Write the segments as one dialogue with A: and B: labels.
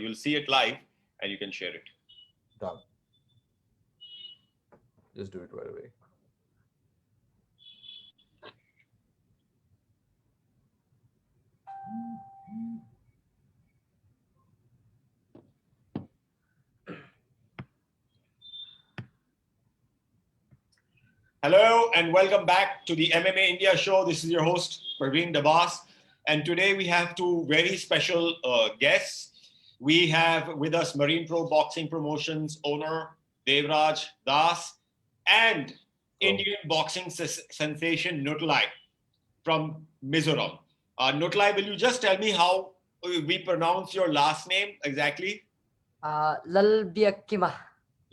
A: you'll see it live and you can share it.
B: Done. Just do it right away.
A: Hello and welcome back to the MMA India Show. This is your host, Parveen Dabas. And today we have two very special guests. We have with us Mizoram Pro Boxing Promotions owner, Devraj Das, and Indian boxing sensation, Nutlai, from Mizoram. Nutlai, will you just tell me how we pronounce your last name exactly?
C: Lalbiakkima.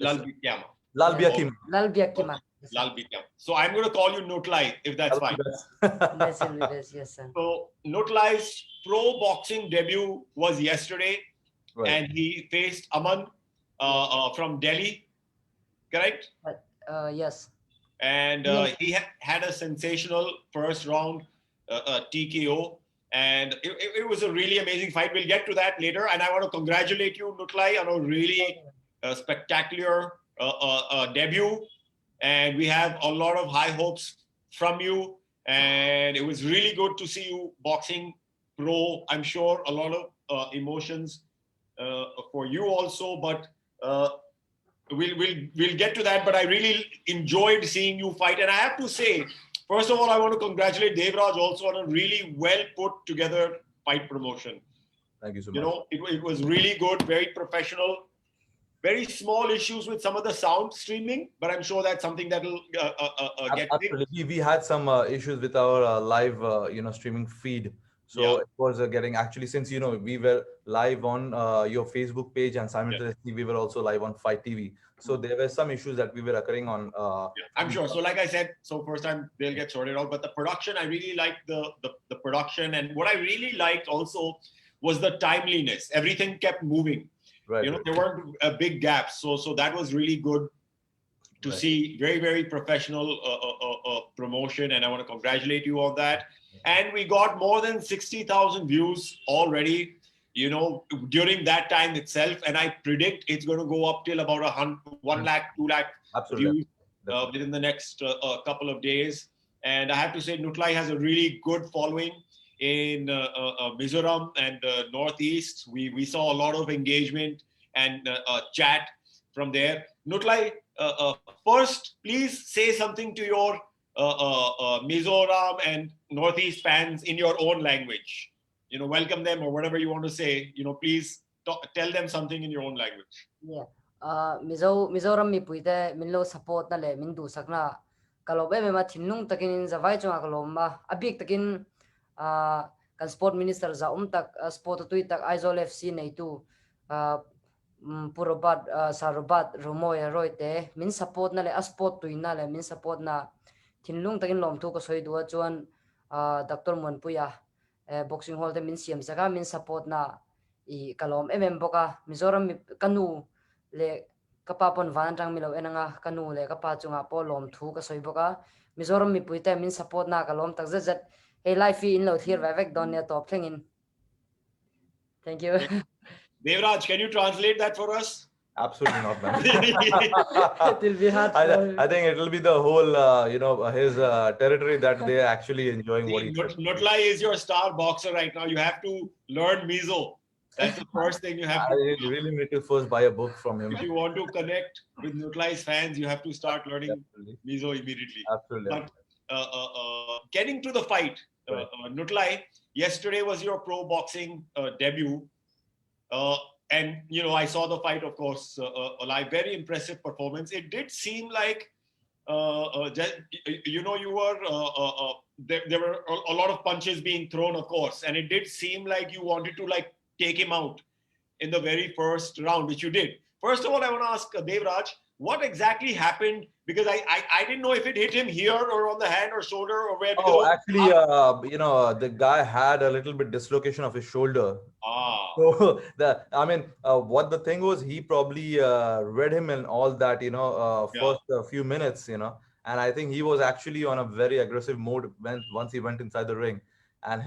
A: Lalbiakkima.
B: Lalbiakima.
C: Lalbiakkima.
A: Lalbiakkima. So I'm going to call you Nutlai, if that's fine.
C: Yes, sir.
A: So Nutlai's pro boxing debut was yesterday, right, and he faced Aman from Delhi, correct?
C: Yes.
A: And he had a sensational first round TKO, and it was a really amazing fight. We'll get to that later, and I want to congratulate you, Nutlai, on a really spectacular debut. And we have a lot of high hopes from you. And it was really good to see you boxing pro. I'm sure a lot of emotions for you also. But we'll get to that. But I really enjoyed seeing you fight. And I have to say, first of all, I want to congratulate Devraj also on a really well put together fight promotion.
B: Thank you so much.
A: You know, it was really good, very professional. Very small issues with some of the sound streaming, but I'm sure that's something that will get
B: absolutely. We had some issues with our live, streaming feed. So it was getting actually, since we were live on your Facebook page and simultaneously we were also live on Fight TV. So there were some issues that we were occurring on.
A: I'm sure. So like I said, so first time they'll get sorted out. But the production, I really liked the production, and what I really liked also was the timeliness. Everything kept moving.
B: Right,
A: there weren't big gaps, so that was really good to see. Very, very professional promotion, and I want to congratulate you on that. And we got more than 60,000 views already, during that time itself. And I predict it's going to go up till about 1 lakh, 2 lakh views within the next couple of days. And I have to say, Nutlai has a really good following in Mizoram and Northeast. We saw a lot of engagement and chat from there. Nutlai, first, please say something to your Mizoram and Northeast fans in your own language. Welcome them or whatever you want to say. Please tell them something in your own language.
C: Yeah. Mizoram mi puite minlo support na le mindu sakna kalobe me ma thinung takin zawai chunga kalomba abik takin kan sport minister za tak sport tu tak aizol FC nei tu purobat sarubat romoy roite min support na le sport tu na le min support na thinlung takin lom tu ko soi du chuan Dr. Monpuya boxing hall te min siam saka min support na I kalom boka Mizoram kanu le kapapon vanrang milo enanga kanu le kapachunga po lom thu ka soi boka Mizoram mi puite min support na kalom tak zat hey life in lo thir vek don ya top thingin. Thank you.
A: Devraj, can you translate that for us?
B: Absolutely not, man.
C: It will be hard.
B: I think it will be the whole, his territory that they are actually enjoying what he says.
A: Nutlai is your star boxer right now. You have to learn Mizo. That's the first thing you have to
B: do. I really need to first buy a book from him.
A: If you want to connect with Nutlai's fans, you have to start learning Mizo immediately.
B: Absolutely.
A: But getting to the fight, Nutlai, yesterday was your pro boxing debut. And, I saw the fight, of course, live. Very impressive performance. It did seem like, you were, there were a lot of punches being thrown, of course. And it did seem like you wanted to, take him out in the very first round, which you did. First of all, I want to ask Devraj, what exactly happened? Because I didn't know if it hit him here or on the hand or shoulder or where.
B: Actually, the guy had a little bit dislocation of his shoulder. So what the thing was, he probably read him and all that, first few minutes, and I think he was actually on a very aggressive mode once he went inside the ring. And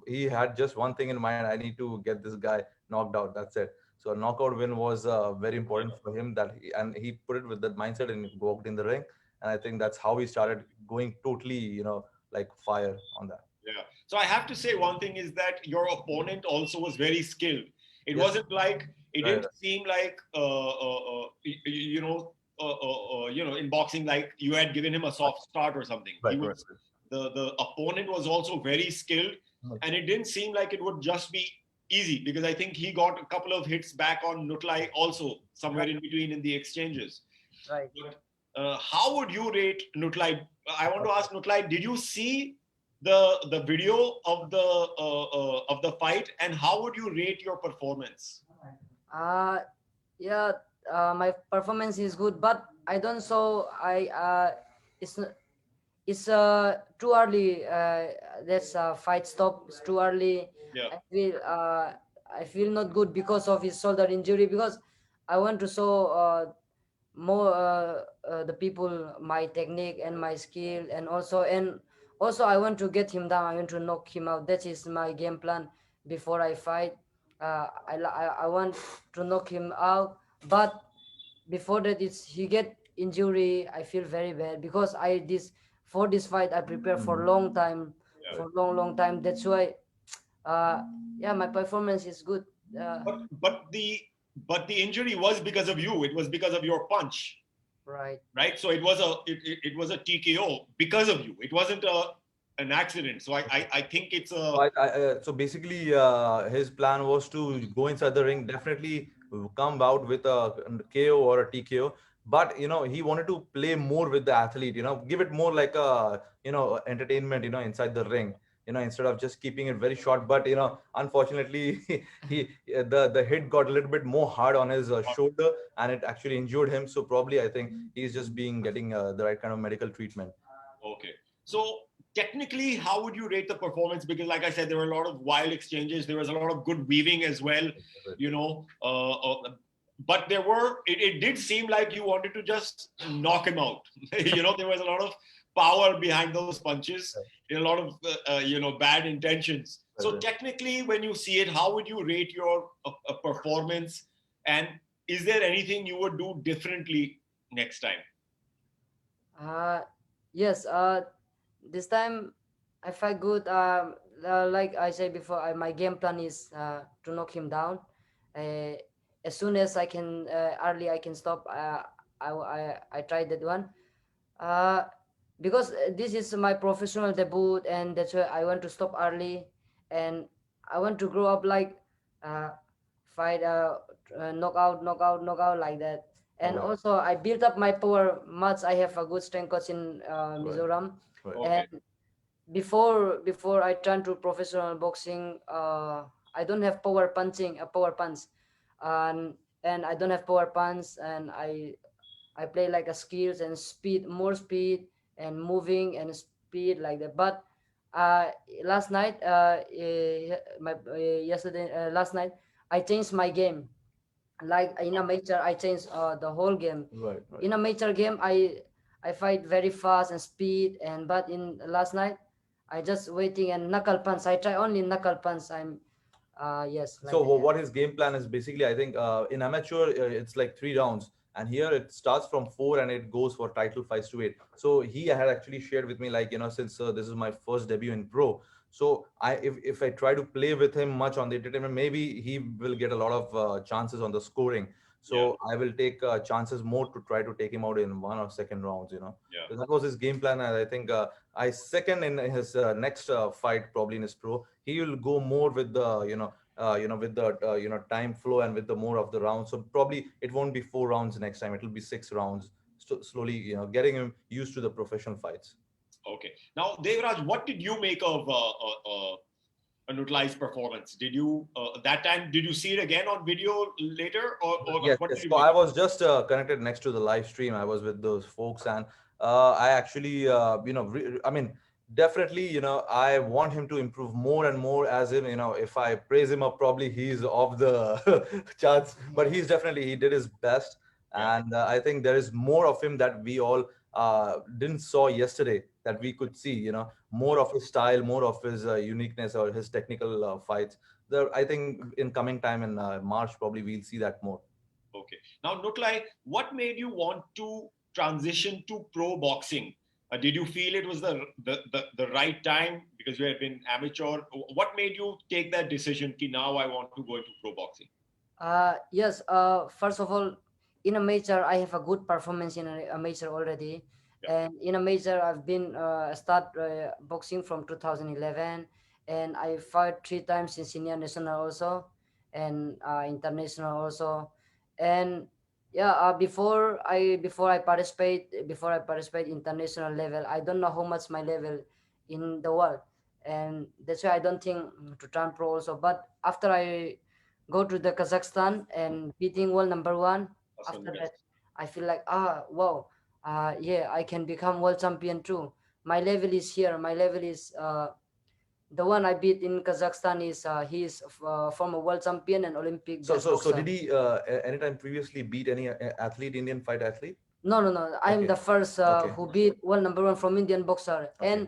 B: he had just one thing in mind: I need to get this guy knocked out. That's it. So a knockout win was very important for him, and he put it with that mindset and walked in the ring. And I think that's how he started going totally, like fire on that.
A: Yeah. So I have to say one thing is that your opponent also was very skilled. It
B: Yes.
A: wasn't like it
B: Right.
A: didn't seem like in boxing like you had given him a soft start or something. He
B: Right.
A: was the opponent was also very skilled,
B: Right.
A: and it didn't seem like it would just be easy because I think he got a couple of hits back on Nutlai also somewhere in between in the exchanges.
C: Right.
A: But, how would you rate Nutlai? I want to ask Nutlai, did you see the video of the fight, and how would you rate your performance?
C: Uh, yeah, my performance is good, but I don't so it's n- it's too early. That's fight stop. It's too early.
A: Yeah.
C: I feel not good because of his shoulder injury because I want to show more the people my technique and my skill and also I want to get him down. I want to knock him out. That is my game plan before I fight. I want to knock him out, but before that it's he get injury. I feel very bad because for this fight I prepare for long time,
A: Yeah.
C: for long time. That's why yeah, my performance is good.
A: But the injury was because of you. It was because of your punch,
C: Right.
A: right? So it was a TKO because of you. It wasn't an accident. So I think it's a
B: So basically, his plan was to go inside the ring, definitely come out with a KO or a TKO. But he wanted to play more with the athlete. Give it more like a entertainment. Inside the ring. Instead of just keeping it very short. But unfortunately, the hit got a little bit more hard on his shoulder, and it actually injured him. So probably, I think he's just getting the right kind of medical treatment.
A: okay. So technically, how would you rate the performance? Because, like I said, there were a lot of wild exchanges. There was a lot of good weaving as well. You know, but it did seem like you wanted to just knock him out. There was a lot of power behind those punches. A lot of bad intentions. So technically, when you see it, how would you rate your performance? And is there anything you would do differently next time?
C: Yes. This time I fight good. Like I said before, my game plan is to knock him down. Uh, as soon as I can, early I can stop. I tried that one. Uh, because this is my professional debut, and that's why I want to stop early, and I want to grow up like uh, fight knockout like that. And
B: Right.
C: also I built up my power much. I have a good strength coach in Mizoram.
B: Right.
A: Okay.
C: And before I turn to professional boxing, I don't have power punch, and I don't have power punch, and I play like a skills and speed, more speed and moving and speed like that. But last night, yesterday, last night, I changed my game. Like in a major, I changed the whole game.
B: Right.
C: In a major game, I fight very fast and speed, and but in last night, I just waiting and knuckle punch. I try only knuckle punch. I'm yes, like
B: So
C: that.
B: what his game plan is basically, I think in amateur it's like 3 rounds, and here it starts from 4 and it goes for title fights to 8. So he had actually shared with me like since this is my first debut in pro, so if I try to play with him much on the entertainment, maybe he will get a lot of chances on the scoring.
A: Yeah.
B: So I will take chances more to try to take him out in 1 or 2 rounds.
A: Yeah.
B: So that was his game plan, and I think I second in his next fight, probably in his pro, he will go more with the with the time flow and with the more of the rounds. So probably it won't be 4 rounds next time. It will be 6 rounds. Slowly, getting him used to the professional fights.
A: Okay. Now, Devraj, what did you make of Nutlai's performance? Did you that time? Did you see it again on video later, or
B: Yes,
A: what did
B: yes.
A: you
B: So
A: make
B: I
A: of
B: was just connected next to the live stream. I was with those folks, and I actually, I mean, definitely, I want him to improve more and more. As in, if I praise him up, probably he's off the charts. But he did his best,
A: Yeah.
B: and I think there is more of him that we all didn't saw yesterday that we could see. More of his style, more of his uniqueness or his technical fights. I think in coming time in March, probably we'll see that more.
A: Okay. Now, Nutlai, what made you want to transition to pro boxing? Did you feel it was the right time because you had been amateur? What made you take that decision? Ki now I want to go into pro boxing.
C: Yes. First of all, in a major, I have a good performance in a major already,
A: Yeah.
C: and in a major, I've been start boxing from 2011, and I fought 3 times in senior national also, and international also, and yeah. Before I participate international level, I don't know how much my level in the world, and that's why I don't think to turn pro also. But after I go to the Kazakhstan and beating world number one.
A: Awesome.
C: After
A: Yes.
C: that, I feel like wow, yeah, I can become world champion too. My level is here. My level is the one I beat in Kazakhstan is he is former world champion and Olympic
B: So,
C: best
B: so, so
C: boxer.
B: did he anytime previously beat any athlete, Indian fight athlete?
C: No. I'm
B: Okay,
C: the first
B: okay,
C: who beat world number one from Indian boxer.
B: okay.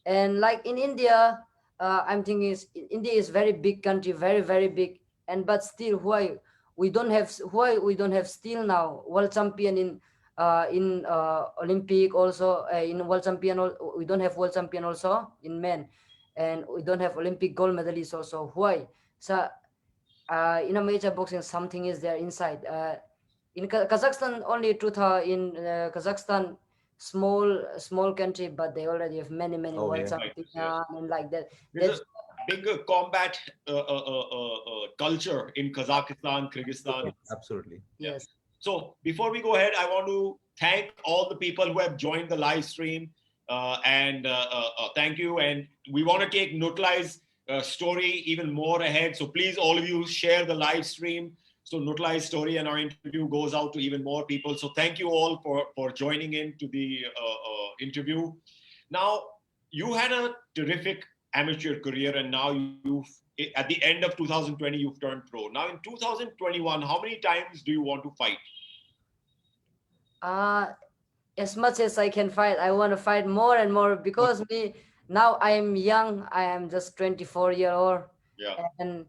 C: And like in India, I'm thinking India is very big country, very very big. And but still, why we don't have still now world champion in Olympic also in world champion we don't have world champion also in men, and we don't have Olympic gold medalist also. Why? So in a major boxing something is there inside. In Kazakhstan only truth in Kazakhstan small country, but they already have many
B: Oh
C: world
B: yeah.
A: Right. Yes.
C: champion and like that.
A: There's a
C: That's
A: big combat culture in Kazakhstan, Kyrgyzstan.
C: yes,
B: Absolutely.
A: Yeah.
C: yes.
A: So before we go ahead, I want to thank all the people who have joined the live stream, and thank you. And we want to take Nutlai's story even more ahead. So please, all of you, share the live stream so Nutlai's story and our interview goes out to even more people. So thank you all for joining in to the interview. Now, you had a terrific amateur career, and now at the end of 2020 you've turned pro. Now in 2021, how many times do you want to fight?
C: uh as much as I can fight, I want to fight more and more because me now I am young. I am just 24-year old,
A: Yeah.
C: and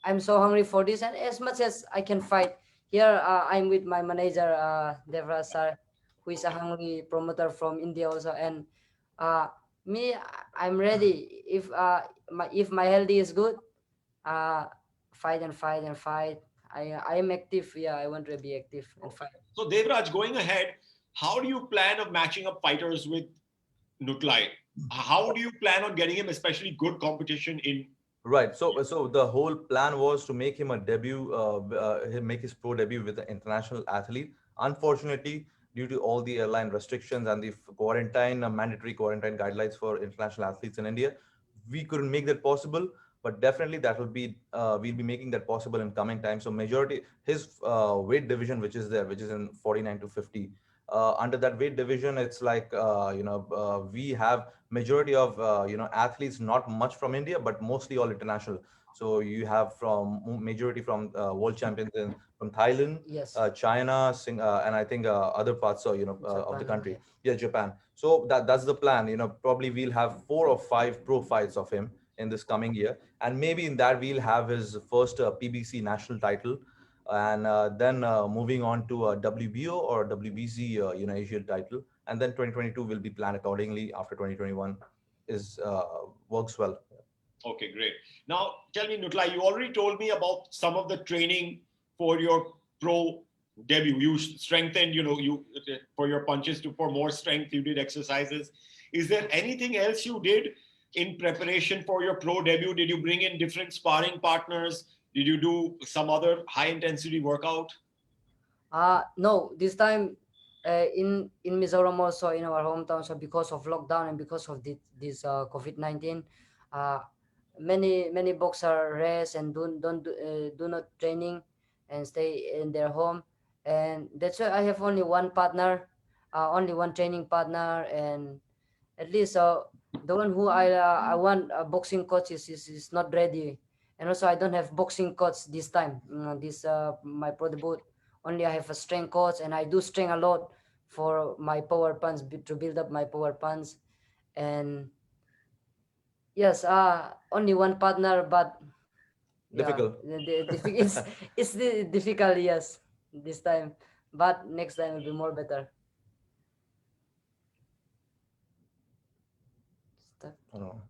C: I'm so hungry for this. And as much as I can fight here, I'm with my manager Devra sir, who is a hungry promoter from India also. And uh, me, I'm ready. If my health is good, uh, fight and fight and fight. I am active. Yeah, I want to be active and fight.
A: So Devraj, going ahead, how do you plan of matching up fighters with Nutlai? How do you plan on getting him, especially good competition in?
B: Right. So the whole plan was to make him a debut, make his pro debut with an international athlete. Unfortunately, due to all the airline restrictions and the quarantine, mandatory quarantine guidelines for international athletes in India, we couldn't make that possible. But definitely, that will be we'll be making that possible in coming time. So majority his weight division, which is there, which is in 49 to 50. Under that weight division, it's like we have majority of athletes, not much from India, but mostly all international. So you have from majority from world champions from Thailand,
C: Yes,
B: China, and I think other parts of the
C: Japan.
B: country.
C: Yeah.
B: Yeah, Japan. So that's the plan. Probably we'll have 4 or 5 pro fights of him in this coming year, and maybe in that we'll have his first PBC national title, and then moving on to a WBO or WBC Asian title, and then 2022 will be planned accordingly after 2021 is works well.
A: Okay, great. Now tell me, Nutlai, you already told me about some of the training for your pro debut. You strengthened, you for your punches for more strength. You did exercises. Is there anything else you did in preparation for your pro debut? Did you bring in different sparring partners? Did you do some other high intensity workout?
C: No, this time in Mizoram also in our hometown. So because of lockdown and because of this COVID-19, uh, many boxer rest and do not training and stay in their home. And that's why I have only one partner, only one training partner, and at least the one who I want a boxing coach is not ready. And also I don't have boxing coach this time. This my pro debut only I have a strength coach, and I do strength a lot for my power punch to build up my power punch. And Yes, only one partner, but yeah,
B: Difficult.
C: it's difficult, yes, this time, but next time will be more better.
B: I don't know.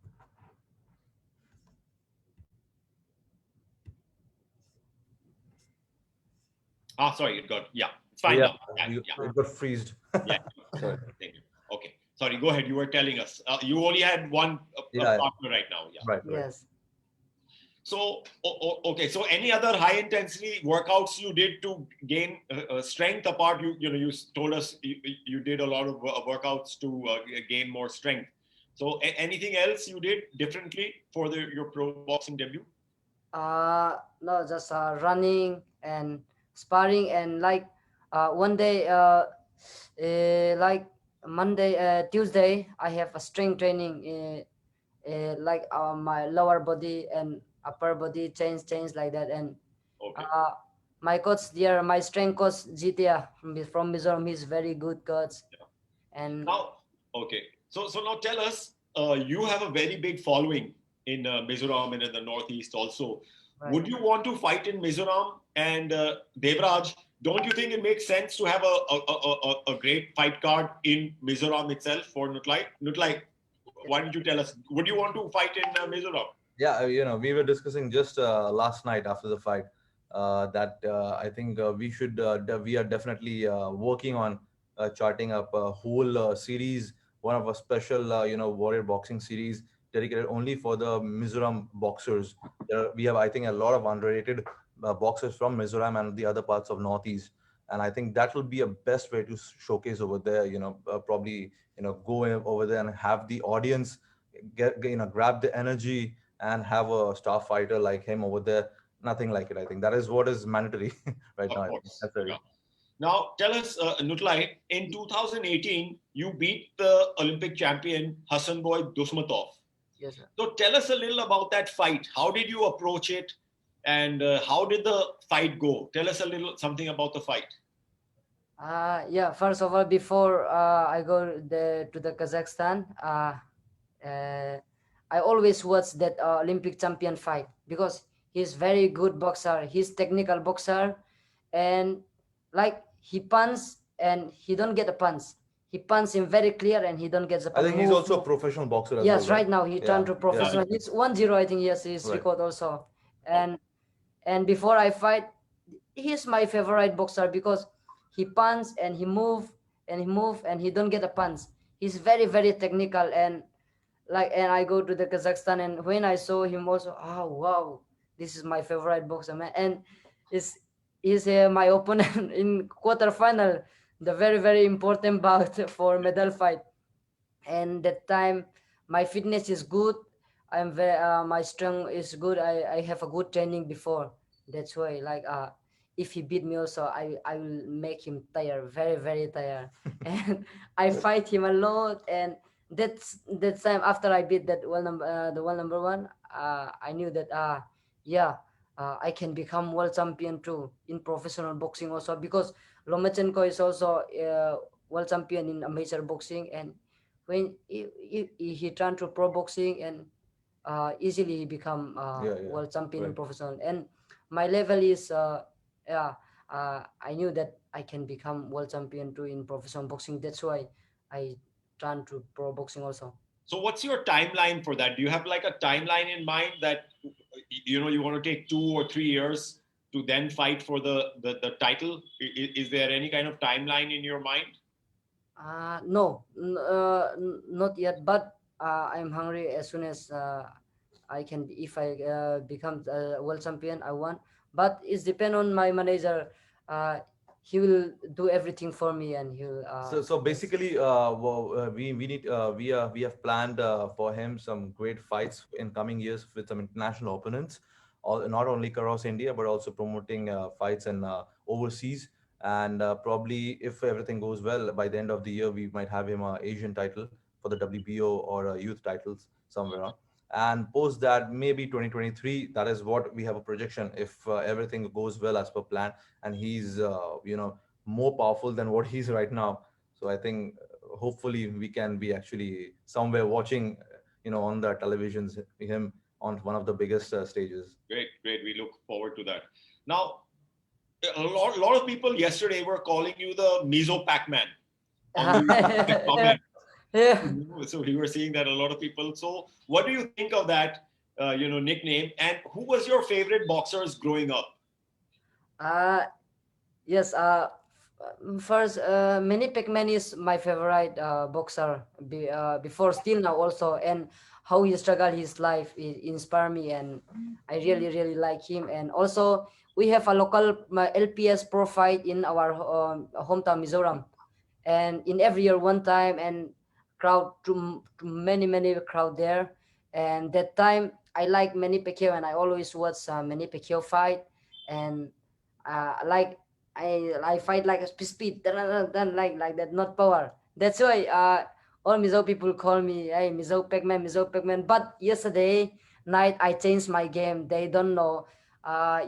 A: Sorry, it got, yeah, it's fine
B: Yeah,
A: now. Yeah, yeah,
B: it got freezed.
A: yeah. Sorry, thank you. Okay, sorry, go ahead. You were telling us you only had one
B: Yeah,
A: partner right now. Yeah.
B: right, right.
C: Yes.
A: So, okay. So, any other high intensity workouts you did to gain strength apart? You told us you did a lot of workouts to gain more strength. So, anything else you did differently for your pro boxing debut?
C: No, just running and sparring, and like one day like Monday, Tuesday, I have a strength training, like my lower body and upper body change like that. And
A: Okay.
C: uh, my coach there, my strength coach Jitya from Mizoram, he's very good coach.
A: Yeah.
C: And
A: Now, okay. So now tell us, you have a very big following in Mizoram and in the Northeast also.
C: right.
A: Would you want to fight in Mizoram? And Devraj, don't you think it makes sense to have a great fight card in Mizoram itself for Nutlai? Nutlai, why don't you tell us? Would you want to fight in Mizoram?
B: Yeah, we were discussing just last night after the fight that I think we are definitely working on charting up a whole series, one of a special, warrior boxing series dedicated only for the Mizoram boxers. We have, I think, a lot of underrated boxers from Mizoram and the other parts of Northeast. And I think that will be a best way to showcase over there, probably, go over there and have the audience grab the energy and have a star fighter like him over there. Nothing like it. I think that is what is mandatory right
A: Of
B: now. I think
A: course.
B: necessary.
A: Yeah. Now, tell us, Nutlai, in 2018, you beat the Olympic champion Hassan Boy Dusmatov.
C: Yes, sir.
A: So tell us a little about that fight. How did you approach it, and how did the fight go? Tell us a little something about the fight.
C: Yeah, first of all, before I go to the Kazakhstan, I always watch that Olympic champion fight because he's very good boxer. He's technical boxer, and like he punch and he don't get a punch. He punch him very clear and he don't get the
B: I
C: punch.
B: think he's also a professional boxer as well,
C: Yes,
B: right?
C: right now he
B: Yeah,
C: turned to
B: yeah,
C: professional. He's 1-0, I think. Yes, his
B: right.
C: record also.
A: Okay.
C: And before I fight, he's my favorite boxer because he punch and he move and he move and he don't get a punch. He's very very technical, and I go to the Kazakhstan, and when I saw him also, oh wow, this is my favorite boxer, man. And is my opponent in quarterfinal, the very very important bout for medal fight. And that time my fitness is good. I'm very my strength is good. I have a good training before. That's why, like, if he beat me also, I will make him tired, very very tired. And I fight him a lot. And that time after I beat that the world number one, I knew that yeah, I can become world champion too in professional boxing also, because Lomachenko is also world champion in amateur boxing. And when he turned to pro boxing, and easily he become
B: Yeah, yeah,
C: world champion in
B: right.
C: professional. And my level is yeah, I knew that I can become world champion too in professional boxing. That's why I turned to pro boxing also.
A: So what's your timeline for that? Do you have like a timeline in mind that you want to take 2 or 3 years to then fight for the title? Is there any kind of timeline in your mind?
C: No, not yet. But I'm hungry as soon as I can. If I become world champion, I want. But it's depend on my manager. Uh, he will do everything for me, and he'll.
B: So
C: Yes.
B: basically, we need we have planned for him some great fights in coming years with some international opponents, all, not only across India but also promoting fights in overseas. And probably, if everything goes well, by the end of the year, we might have him a Asian title for the WBO or youth titles somewhere on. And post that, maybe 2023. That is what we have a projection if everything goes well as per plan, and he's more powerful than what he's right now. So I think hopefully we can be actually somewhere watching on the televisions, him on one of the biggest stages.
A: Great. We look forward to that. Now, a lot of people yesterday were calling you the Miso Pacman on the comment.
C: Yeah.
A: So we were seeing that a lot of people. So what do you think of that, nickname? And who was your favorite boxers growing up?
C: Yes. First, Manny Pacman is my favorite boxer. Before, still now also, and how he struggled his life it inspired me, and I really like him. And also, we have a local LPS pro fight in our hometown Mizoram, and in every year one time, and crowd to many crowd there. And that time I like Manny Pacquiao, and I always watch Manny Pacquiao fight, and like I fight like a speed, dun, like that, not power. That's why all Mizo people call me, hey, Mizo Pacman. But yesterday night I changed my game. They don't know.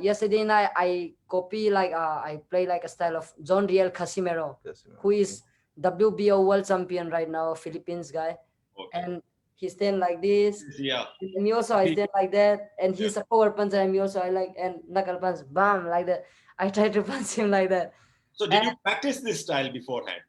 C: Yesterday night I copy like I play like a style of John Riel Casimero, who is WBO world champion right now, Philippines guy.
A: Okay.
C: And he stand like this.
A: Yeah.
C: And me also I stand like that. And he's a power puncher, and me also I like and knuckle punch, bam, like that. I try to punch him like that.
A: So did you practice this style beforehand?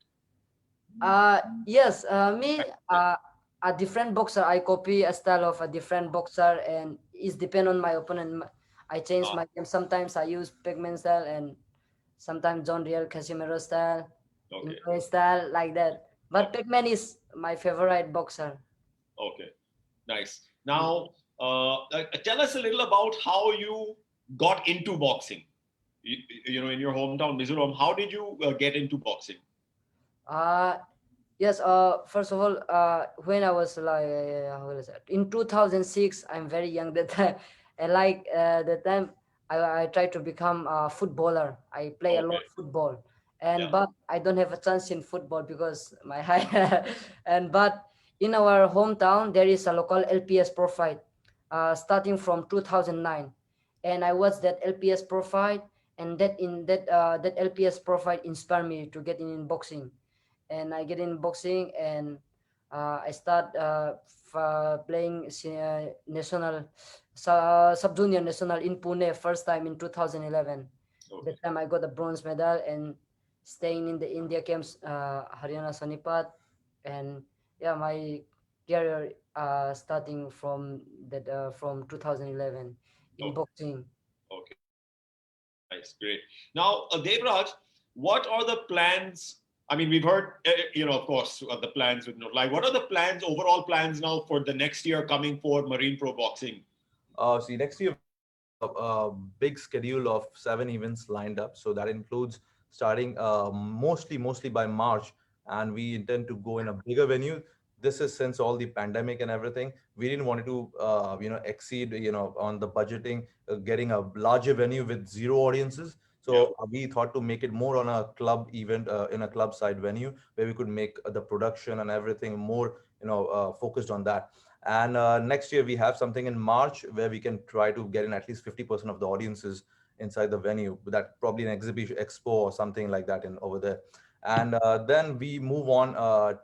C: Yes. Me a different boxer. I copy a style of a different boxer, and it's depend on my opponent. I change my game. Sometimes I use Pacman style, and sometimes John Riel Casimero style, style like that. But Pacman is my favorite boxer.
A: Okay, nice. Now, tell us a little about how you got into boxing. In your hometown, Mizoram, how did you get into boxing?
C: Yes. First of all, when I was like, what is that? In 2006, I'm very young that time. And like that time, I tried to become a footballer. I play a lot of football, but I don't have a chance in football because my height. But in our hometown, there is a local LPS pro fight, starting from 2009, and I watched that LPS pro fight, and that LPS pro fight inspired me to get in boxing. And I get in boxing, and I start playing national sub junior national in Pune first time in 2011. That time I got a bronze medal, and staying in the India camps, Haryana Sonipat, and my career starting from that from 2011 in boxing.
A: Okay, nice, great. Now, Devraj, what are the plans? I mean, we've heard, of course, the plans with Nutlai. What are the plans, overall plans now for the next year coming for Marine Pro Boxing?
B: See, next year, a big schedule of 7 events lined up. So that includes starting mostly by March, and we intend to go in a bigger venue. This is since all the pandemic and everything, we didn't want to, exceed, on the budgeting, getting a larger venue with 0 audiences. So we thought to make it more on a club event, in a club side venue, where we could make the production and everything more, focused on that. And next year we have something in March where we can try to get in at least 50% of the audiences inside the venue. That probably an exhibition expo or something like that in over there. And then we move on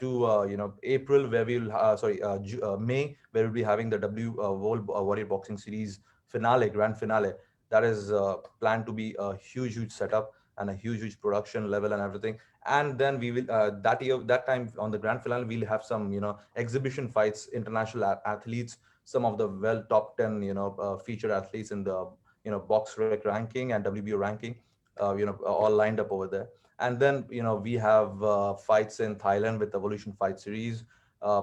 B: to April, where we'll May, where we'll be having the World Warrior Boxing Series grand finale. That is planned to be a huge setup and a huge production level and everything. And then we will that time on the grand finale, we'll have some exhibition fights, international athletes, some of the top 10 featured athletes in the box rec ranking and WBO ranking, all lined up over there. And then we have fights in Thailand with Evolution Fight Series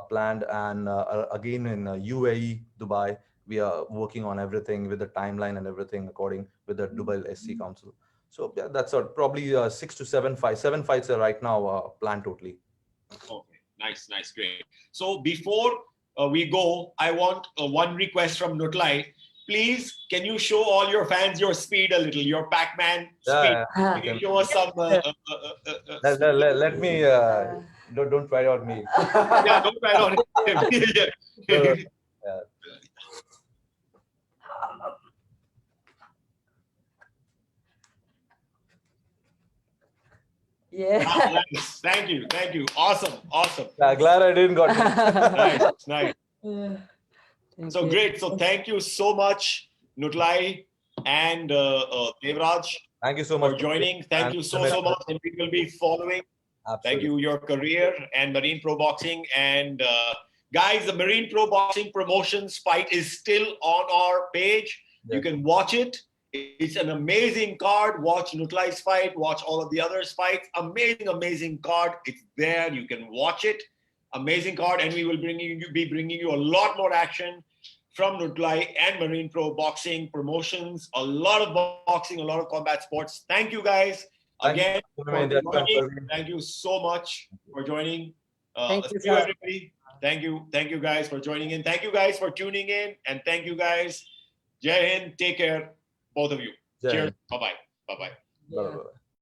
B: planned, and again in UAE, Dubai. We are working on everything with the timeline and everything according with the Dubai SC Council. So that's probably 6 to 7 fights. 7 fights are right now planned totally.
A: Okay, nice, great. So before we go, I want one request from Nutlai. Please, can you show all your fans your speed a little, your Pacman speed? Can you show us some?
B: Let me. Don't try it on me.
A: Yeah, don't try it on him.
C: Yeah.
A: Nice. Thank you. Awesome.
B: Glad I didn't got it.
A: Nice. So great. So thank you so much, Nutlai and Devraj,
B: Thank you so
A: for
B: much
A: joining. Thank you so much. And we will be following.
B: Absolutely.
A: Thank you, your career and Marine Pro Boxing. And guys, the Marine Pro Boxing Promotions fight is still on our page.
B: Yes.
A: You can watch it. It's an amazing card. Watch Nutlai's fight. Watch all of the others' fights. Amazing card. It's there. You can watch it. Amazing card. And we will be bringing you a lot more action from Nutlai and Marine Pro Boxing Promotions. A lot of boxing, a lot of combat sports. Thank you, guys. Again, thank you so much for joining.
C: Thank you,
A: everybody. Thank you guys for joining in. Thank you guys for tuning in, and thank you guys. Jai Hind. Take care, both of you. Cheers. Bye bye.
B: Bye bye.